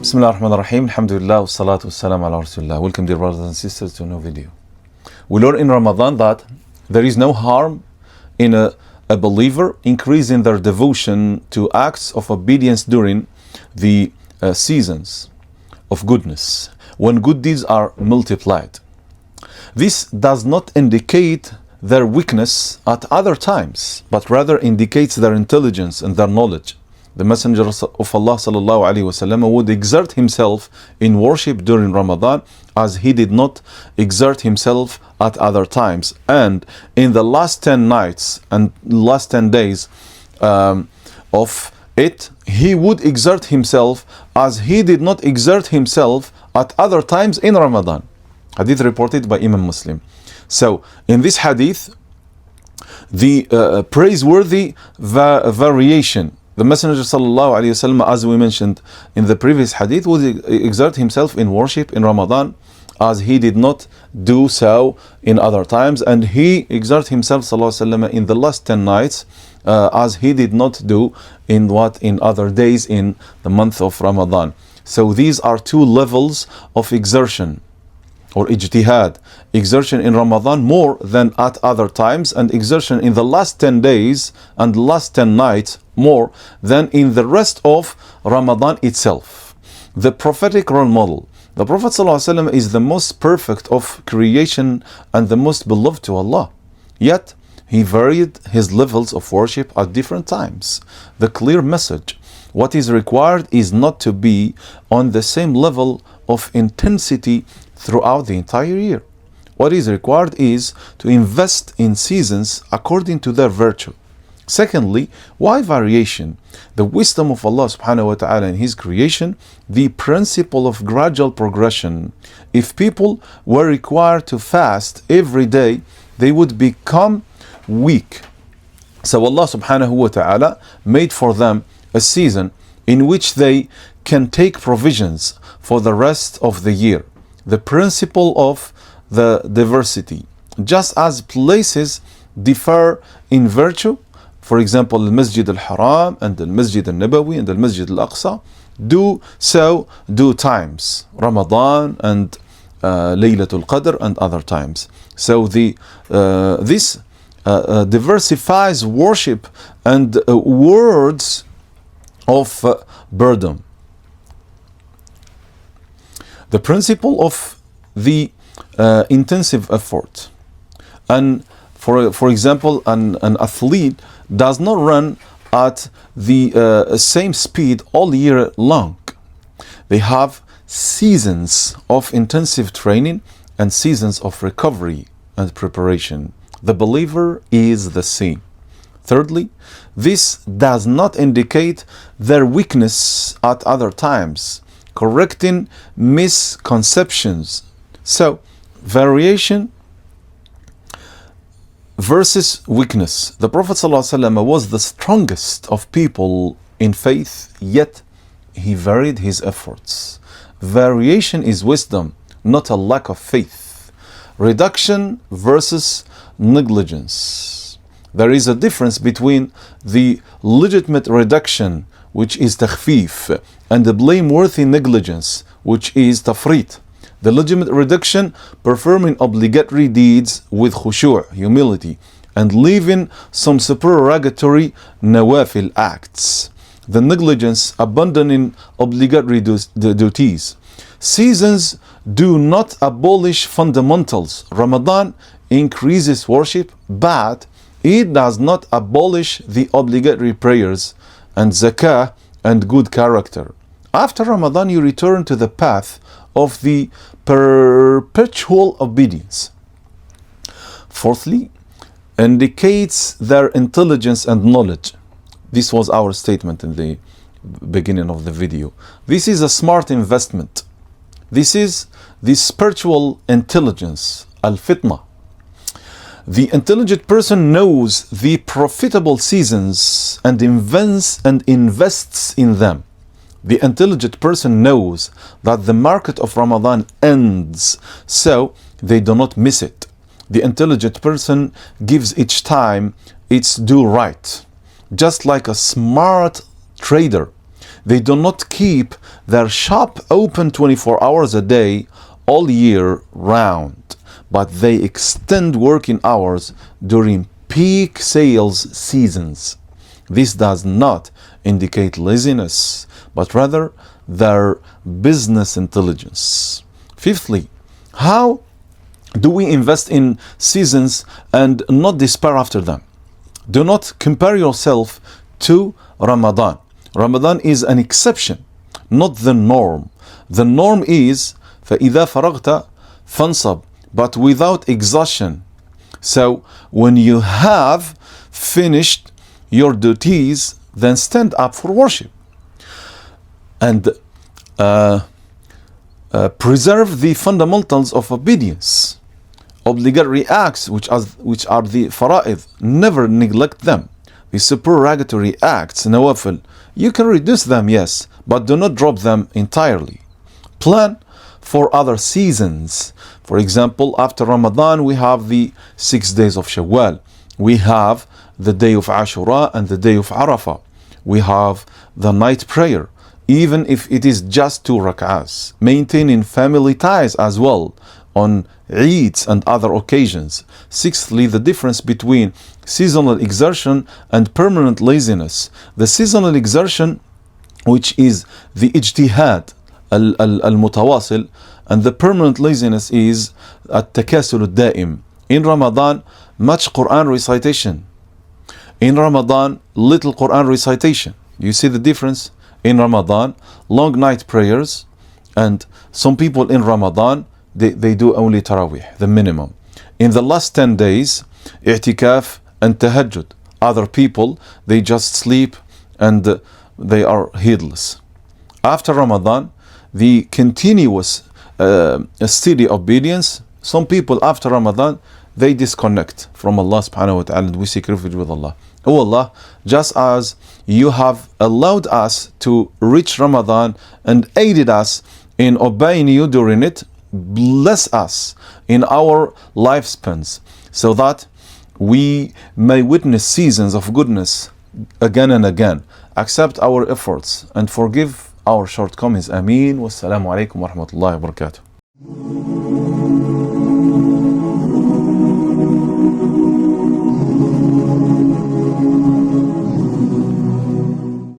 Bismillah ar-Rahman ar-Rahim. Alhamdulillah, wassalatu wassalam ala Rasulullah. Welcome, dear brothers and sisters, to a new video. We learn in Ramadan that there is no harm in a believer increasing their devotion to acts of obedience during the seasons of goodness, when good deeds are multiplied. This does not indicate their weakness at other times, but rather indicates their intelligence and their knowledge. The Messenger of Allah sallallahu alaihi wasallam would exert himself in worship during Ramadan as he did not exert himself at other times. And in the last 10 nights and last 10 days of it, he would exert himself as he did not exert himself at other times in Ramadan. Hadith reported by Imam Muslim. So in this hadith, the praiseworthy variation, the Messenger sallallahu alaihi wasallam, as we mentioned in the previous hadith, would exert himself in worship in Ramadan as he did not do so in other times, and he exert himself sallallahu alaihi wasallam in the last 10 nights as he did not do in other days in the month of Ramadan. So these are two levels of exertion or ijtihad. Exertion in Ramadan more than at other times, and exertion in the last 10 days and last 10 nights more than in the rest of Ramadan itself. The prophetic role model. The Prophet ﷺ is the most perfect of creation and the most beloved to Allah. Yet, he varied his levels of worship at different times. The clear message: what is required is not to be on the same level of intensity throughout the entire year. What is required is to invest in seasons according to their virtue. Secondly, why variation? The wisdom of Allah subhanahu wa ta'ala in His creation, the principle of gradual progression. If people were required to fast every day, they would become weak. So Allah subhanahu wa ta'ala made for them a season in which they can take provisions for the rest of the year. The principle of the diversity. Just as places differ in virtue, for example, the Masjid Al-Haram and the Masjid Al-Nabawi and the Masjid Al-Aqsa do times, Ramadan and Laylatul Qadr and other times. So this diversifies worship and words of burden. The principle of the intensive effort. And for example, an athlete does not run at the same speed all year long. They have seasons of intensive training and seasons of recovery and preparation. The believer is the same. Thirdly, this does not indicate their weakness at other times, correcting misconceptions. So, variation versus weakness. The Prophet ﷺ was the strongest of people in faith, yet he varied his efforts. Variation is wisdom, not a lack of faith. Reduction versus negligence. There is a difference between the legitimate reduction, which is takhfif, and the blameworthy negligence, which is tafrit. The legitimate reduction, performing obligatory deeds with khushu', humility, and leaving some supererogatory nawafil acts. The negligence, abandoning obligatory duties. Seasons do not abolish fundamentals. Ramadan increases worship, but it does not abolish the obligatory prayers and zakah and good character. After Ramadan, you return to the path of the perpetual obedience. Fourthly, indicates their intelligence and knowledge. This was our statement in the beginning of the video. This is a smart investment. This is the spiritual intelligence, al-fitna. The intelligent person knows the profitable seasons and invests in them. The intelligent person knows that the market of Ramadan ends, so they do not miss it. The intelligent person gives each time its due right. Just like a smart trader They do not keep their shop open 24 hours a day all year round, but they extend working hours during peak sales seasons. This does not indicate laziness, but rather their business intelligence. Fifthly, how do we invest in seasons and not despair after them? Do not compare yourself to Ramadan. Ramadan is an exception, not the norm. The norm is فَإِذَا فَرَغْتَ فَانْصَبْ, but without exhaustion. So when you have finished your duties, then stand up for worship. And preserve the fundamentals of obedience. Obligatory acts, which are the fara'id, never neglect them. The supererogatory acts, nawafil, you can reduce them, yes, but do not drop them entirely. Plan for other seasons. For example, after Ramadan, we have the 6 days of Shawwal. We have the day of Ashura and the day of Arafah. We have the night prayer, even if it is just 2 rak'ahs. Maintaining family ties as well on Eids and other occasions. Sixthly, the difference between seasonal exertion and permanent laziness. The seasonal exertion, which is the ijtihad al-mutawasil, and the permanent laziness is at-takasul al-daim. In Ramadan, much Quran recitation. In Ramadan, little Quran recitation. You see the difference? In Ramadan, long night prayers, and some people in Ramadan, they do only Taraweeh, the minimum. In the last 10 days, i'tikaf and tahajjud. Other people, they just sleep and they are heedless. After Ramadan, the continuous steady obedience, some people after Ramadan, they disconnect from Allah subhanahu wa ta'ala, and we seek refuge with Allah. Oh Allah, just as you have allowed us to reach Ramadan and aided us in obeying you during it, bless us in our lifespans so that we may witness seasons of goodness again and again. Accept our efforts and forgive our shortcomings. Ameen. Wassalamu alaikum wa rahmatullahi wa barakatuh.